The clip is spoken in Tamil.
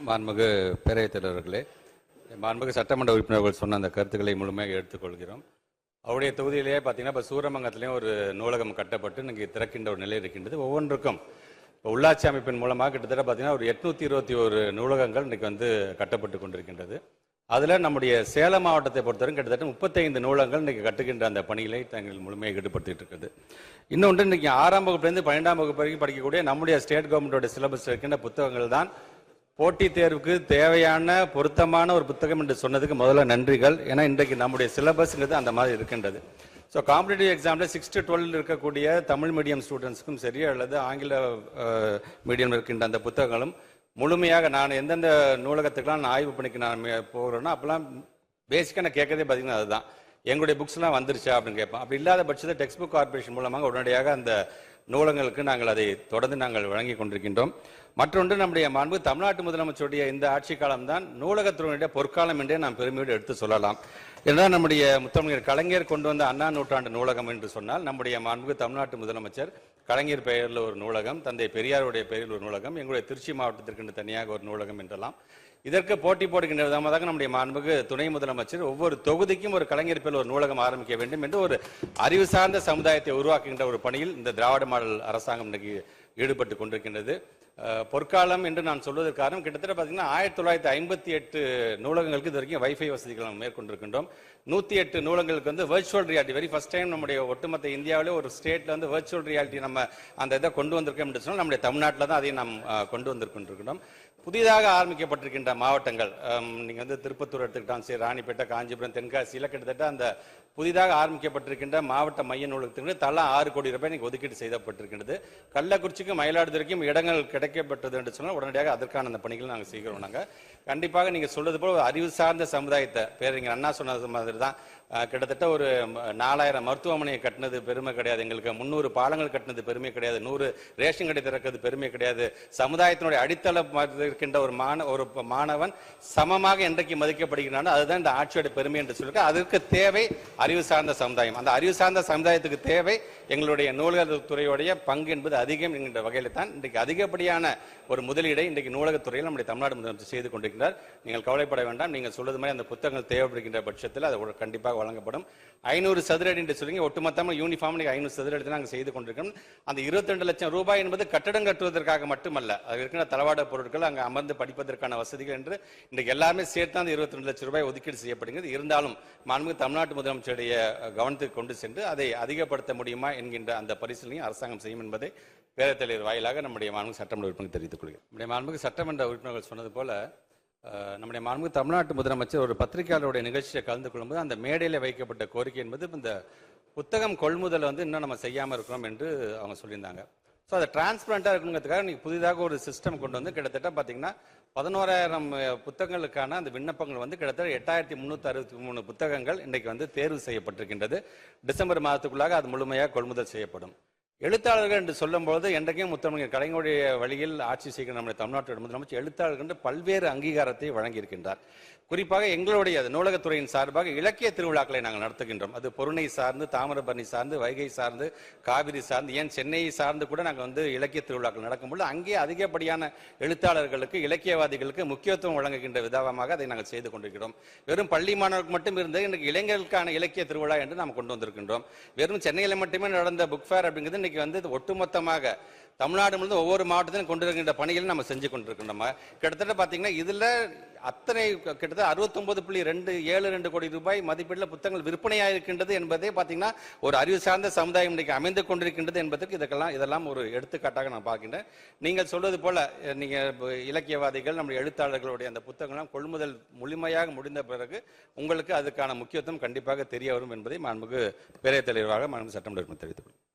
மாண்புமிகு பேரவைத் தலைவர்களே, மாண்புமிகு சட்டமன்ற உறுப்பினர்கள் சொன்ன அந்த கருத்துக்களை முழுமையாக எடுத்துக்கொள்கிறோம். அவருடைய தொகுதியிலேயே பார்த்தீங்கன்னா இப்போ சூரமங்கலத்திலையும் ஒரு நூலகம் கட்டப்பட்டு இன்றைக்கி திறக்கின்ற ஒரு நிலை இருக்கின்றது. ஒவ்வொன்றுக்கும் இப்போ உள்ளாட்சி அமைப்பின் மூலமாக கிட்டத்தட்ட பார்த்தீங்கன்னா ஒரு 821 நூலகங்கள் இன்றைக்கி வந்து கட்டப்பட்டு கொண்டிருக்கின்றது. அதில் நம்முடைய சேலம் மாவட்டத்தை பொறுத்தவரைக்கும் கிட்டத்தட்ட 35 நூலகங்கள் இன்றைக்கி கட்டுகின்ற அந்த பணிகளை தங்கள் முழுமையாக ஈடுபடுத்திட்டு இருக்குது. இன்னொன்று இன்றைக்கி 6ஆம் வகுப்புலேருந்து 12ஆம் வகுப்பு வரைக்கும் படிக்கக்கூடிய நம்முடைய ஸ்டேட் கவர்மெண்டோட சிலபஸ் இருக்கின்ற புத்தகங்கள் தான் போட்டித் தேர்வுக்கு தேவையான பொருத்தமான ஒரு புத்தகம் என்று சொன்னதுக்கு முதல்ல நன்றிகள். ஏன்னா இன்றைக்கு நம்முடைய சிலபஸ்ங்கிறது அந்த மாதிரி இருக்கின்றது. ஸோ காம்படிட்டிவ் எக்ஸாமில் 6 to 12 இருக்கக்கூடிய தமிழ் மீடியம் ஸ்டூடெண்ட்ஸுக்கும் சரி அல்லது ஆங்கில மீடியம் இருக்கின்ற அந்த புத்தகங்களும் முழுமையாக நான் எந்தெந்த நூலகத்துக்கெல்லாம் நான் ஆய்வு பண்ணிக்க நான் போகிறேன்னா அப்போல்லாம் பேசிக்காக நான் கேட்கறதே பார்த்தீங்கன்னா அதுதான், எங்களுடைய புக்ஸ்லாம் வந்துருச்சா அப்படின்னு கேட்பேன். அப்படி இல்லாத பட்சத்தில் டெக்ஸ்ட் புக் கார்பரேஷன் மூலமாக உடனடியாக அந்த நூலகங்களுக்கு நாங்கள் அதை தொடர்ந்து நாங்கள் வழங்கி கொண்டிருக்கின்றோம். மற்றொன்று, நம்முடைய மாண்பு தமிழ்நாட்டு முதலமைச்சருடைய இந்த ஆட்சி காலம்தான் நூலகத்துறையினுடைய பொற்காலம் என்றே நாம் பெருமையோடு எடுத்து சொல்லலாம். என்றால் நம்முடைய முத்தமிழர் கலைஞர் கொண்டு வந்த அண்ணா நூற்றாண்டு நூலகம் என்று சொன்னால் நம்முடைய மாண்பு தமிழ்நாட்டு முதலமைச்சர் கலைஞர் பெயரில் ஒரு நூலகம், தந்தை பெரியாருடைய பெயரில் ஒரு நூலகம், எங்களுடைய திருச்சி மாவட்டத்திற்கு தனியாக ஒரு நூலகம் என்றெல்லாம் இதற்கு போட்டி போடுகின்ற விதமாக நம்முடைய மாண்புக்கு துணை முதலமைச்சர் ஒவ்வொரு தொகுதிக்கும் ஒரு கலைஞர் பேரில் ஒரு நூலகம் ஆரம்பிக்க வேண்டும் என்று ஒரு அறிவு சார்ந்த சமுதாயத்தை உருவாக்குகின்ற ஒரு பணியில் இந்த திராவிட மாடல் அரசாங்கம் இன்றைக்கு ஈடுபட்டு கொண்டிருக்கின்றது. பொற்காலம் என்று நான் சொல்வதற்கு காரணம் கிட்டத்தட்ட பார்த்தீங்கன்னா 1958 நூலகங்களுக்கு இது வரைக்கும் வைஃபை வசதிகள் நாம் மேற்கொண்டிருக்கின்றோம். 108 நூலகங்களுக்கு வந்து virtual reality very first time நம்முடைய ஒட்டுமொத்த இந்தியாவிலே ஒரு ஸ்டேட்ல வந்து வர்ச்சுவல் ரியாலிட்டி நம்ம அந்த இதை கொண்டு வந்திருக்கோம் என்று சொன்னால் நம்முடைய தமிழ்நாட்டில் தான் அதை நாம் கொண்டு வந்திருக்கின்றோம். புதிதாக ஆரம்பிக்கப்பட்டிருக்கின்ற மாவட்டங்கள் நீங்கள் வந்து திருப்பத்தூர் எடுத்துக்கிட்டாலும் சரி, ராணிப்பேட்டை, காஞ்சிபுரம், தென்காசியில் கிட்டத்தட்ட அந்த புதிதாக ஆரம்பிக்கப்பட்டிருக்கின்ற மாவட்ட மைய நூலகத்திற்கு தலா 6 கோடி ரூபாய் இன்னைக்கு ஒதுக்கீடு செய்யப்பட்டிருக்கின்றது. கள்ளக்குறிச்சிக்கும் மயிலாடுதுறைக்கும் இடங்கள் கிடைக்கப்பட்டது என்று சொன்னால் உடனடியாக அதற்கான அந்த பணிகளை நாங்கள் செய்கிறோம். நாங்கள் கண்டிப்பாக நீங்கள் சொல்வது போல் அறிவு சார்ந்த சமுதாயத்தை பேரறிஞர் அண்ணா சொன்னது மாதிரி தான் கிட்டத்தட்ட ஒரு 4000 மருத்துவமனையை கட்டினது பெருமை கிடையாது, எங்களுக்கு 300 பாலங்கள் கட்டினது பெருமை கிடையாது, 100 ரேஷன் கடை திறக்கிறது பெருமை கிடையாது. சமுதாயத்தினுடைய அடித்தளம் இருக்கின்ற ஒரு மாணவன் சமமாக என்றைக்கு மதிக்கப்படுகிறானோ அதுதான் இந்த ஆட்சியோட பெருமை என்று சொல்லியிருக்க. அதற்கு தேவை அறிவு சார்ந்த சமுதாயம். அந்த அறிவு சார்ந்த சமுதாயத்துக்கு தேவை எங்களுடைய நூலகத்துறையுடைய பங்கு என்பது அதிகம் என்கின்ற வகையில் தான் இன்றைக்கு அதிகப்படியான ஒரு முதலீடை இன்றைக்கு நூலகத்துறையில் நம்முடைய தமிழ்நாடு முதலமைச்சர் செய்து கொண்டிருக்கிறார். நீங்கள் கவலைப்பட வேண்டாம். நீங்கள் சொல்வது மாதிரி அந்த புத்தகங்கள் தேவைப்படுகின்ற பட்சத்தில் அது கண்டிப்பாக வழங்கப்படும். 500 சதுர அடி என்று சொல்லுங்க, ஒட்டுமொத்தமாக யூனிஃபார்ம் 500 சதுர அடி நாங்கள் செய்து கொண்டிருக்கோம். அந்த 22 லட்சம் ரூபாய் என்பது கட்டடம் கட்டுவதற்காக மட்டுமல்ல, அது இருக்கிற தளவாட பொருட்கள் அங்கே அமர்ந்து படிப்பதற்கான வசதிகள் என்று இன்றைக்கு எல்லாமே சேர்த்து அந்த 22 லட்சம் ரூபாய் ஒதுக்கீடு செய்யப்படுகிறது. இருந்தாலும் மாண்புமிகு தமிழ்நாட்டு முதலமைச்சருடைய கவனத்துக்கு கொண்டு சென்று அதை அதிகப்படுத்த முடியுமா என்கின்ற அந்த பரிசீலனையும் அரசாங்கம் செய்யும் என்பதை பேரவைத் தலைவர் வாயிலாக நம்முடைய மாண்புமிகு சட்டமன்ற உறுப்பினர் தெரிவித்துக் கொள்கிறேன். நம்முடைய மாண்புமிகு சட்டமன்ற உறுப்பினர்கள் சொன்னது போல நம்முடைய மாண்புமிகு தமிழ்நாட்டு முதலமைச்சர் ஒரு பத்திரிகையாளருடைய நிகழ்ச்சியை கலந்து கொள்ளும்போது அந்த மேடையில் வைக்கப்பட்ட கோரிக்கை என்பது இந்த புத்தகம் கொள்முதல் வந்து இன்னும் நம்ம செய்யாமல் இருக்கிறோம் என்று அவங்க சொல்லியிருந்தாங்க. ஸோ அதை டிரான்ஸ்பரண்டாக இருக்கணுங்கிறதுக்காக நீங்கள் புதிதாக ஒரு சிஸ்டம் கொண்டு வந்து கிட்டத்தட்ட பார்த்தீங்கன்னா 11,000 புத்தகங்களுக்கான அந்த விண்ணப்பங்கள் வந்து கிட்டத்தட்ட 8,363 புத்தகங்கள் இன்றைக்கு வந்து தேர்வு செய்யப்பட்டிருக்கின்றது. டிசம்பர் மாதத்துக்குள்ளாக அது முழுமையாக கொள்முதல் செய்யப்படும். எழுத்தாளர்கள் என்று சொல்லும்போது என்றைக்கும் முத்தமிழர் கலைஞருடைய வழியில் ஆட்சி செய்கிற நம்முடைய தமிழ்நாட்டு முதலமைச்சர் எழுத்தாளர்கள் என்று பல்வேறு அங்கீகாரத்தை வழங்கியிருக்கின்றார். குறிப்பாக எங்களுடைய நூலகத்துறையின் சார்பாக இலக்கிய திருவிழாக்களை நாங்கள் நடத்துகின்றோம். அது பொருணை சார்ந்து, தாமிரபரணி சார்ந்து, வைகை சார்ந்து, காவிரி சார்ந்து, ஏன் சென்னையை சார்ந்து கூட நாங்கள் வந்து இலக்கிய திருவிழாக்கள் நடக்கும்போது அங்கே அதிகப்படியான எழுத்தாளர்களுக்கு, இலக்கியவாதிகளுக்கு முக்கியத்துவம் வழங்குகின்ற விதமாக அதை நாங்கள் செய்து கொண்டிருக்கிறோம். வெறும் பள்ளி மாணவர்களுக்கு மட்டும் இருந்தது இன்றைக்கு இளைஞர்களுக்கான இலக்கிய திருவிழா என்று நாம் கொண்டு வந்திருக்கின்றோம். வெறும் சென்னையில் மட்டுமே நடந்த புக் ஃபேர் அப்படிங்கிறது இன்னைக்கு வந்து ஒட்டுமொத்தமாக தமிழ்நாடு முழுவதும் ஒவ்வொரு மாவட்டத்திலும் கொண்டு வருகின்ற பணிகளை நம்ம செஞ்சு கொண்டிருக்கின்றோம். கிட்டத்தட்ட பார்த்தீங்கன்னா இதில் அத்தனை கிட்டத்தட்ட 69.272 கோடி ரூபாய் மதிப்பீட்டில் புத்தகங்கள் விற்பனையாக இருக்கின்றது என்பதே பார்த்தீங்கன்னா ஒரு அறிவு சார்ந்த சமுதாயம் இன்றைக்கு அமைந்து கொண்டிருக்கின்றது என்பதற்கு இதெல்லாம் ஒரு எடுத்துக்காட்டாக நான் பார்க்கின்றேன். நீங்கள் சொல்வது போல நீங்கள் இலக்கியவாதிகள், நம்முடைய எழுத்தாளர்களுடைய அந்த புத்தகங்கள்லாம் கொள்முதல் முழுமையாக முடிந்த பிறகு உங்களுக்கு அதுக்கான முக்கியத்துவம் கண்டிப்பாக தெரிய வரும் என்பதை மாண்புமிகு பேரவைத் தலைவராக மாண்புமிகு சட்டமன்ற உறுப்பினர் தெரிவித்துக் கொள்கிறேன்.